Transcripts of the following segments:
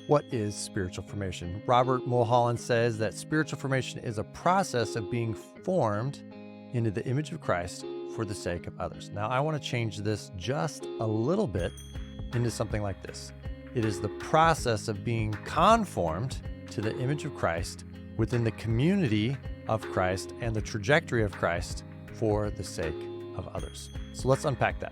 What is spiritual formation? Robert Mulholland says that spiritual formation is a process of being formed into the image of Christ for the sake of others. Now, I want to change this just a little bit into something like this. It is the process of being conformed to the image of Christ within the community of Christ and the trajectory of Christ for the sake of others. So let's unpack that.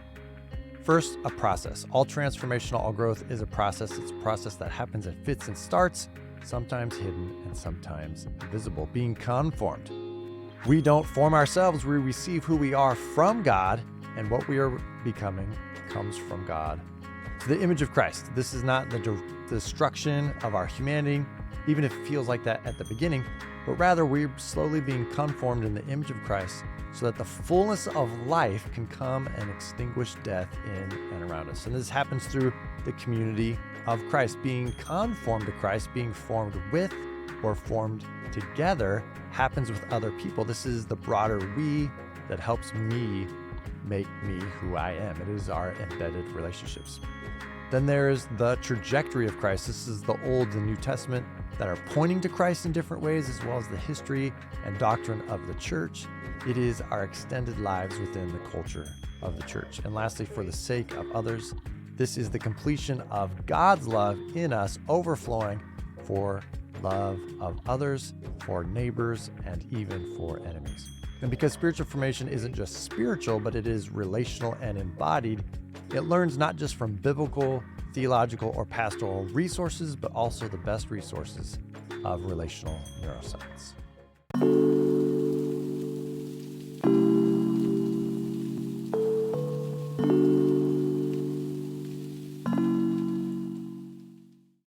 First, a process. All transformational, all growth is a process. It's a process that happens in fits and starts, sometimes hidden and sometimes visible. Being conformed. We don't form ourselves. We receive who we are from God, and what we are becoming comes from God to the image of Christ. This is not the destruction of our humanity, even if it feels like that at the beginning, but rather we're slowly being conformed in the image of Christ so that the fullness of life can come and extinguish death in and around us. And this happens through the community of Christ. Being conformed to Christ, being formed with or formed together happens with other people. This is the broader we that helps me make me who I am. It is our embedded relationships. Then there's the trajectory of Christ. This is the Old and New Testament that are pointing to Christ in different ways, as well as the history and doctrine of the church. It is our extended lives within the culture of the church. And lastly, for the sake of others, this is the completion of God's love in us, overflowing for love of others, for neighbors, and even for enemies. And because spiritual formation isn't just spiritual, but it is relational and embodied, it learns not just from biblical, theological, or pastoral resources, but also the best resources of relational neuroscience.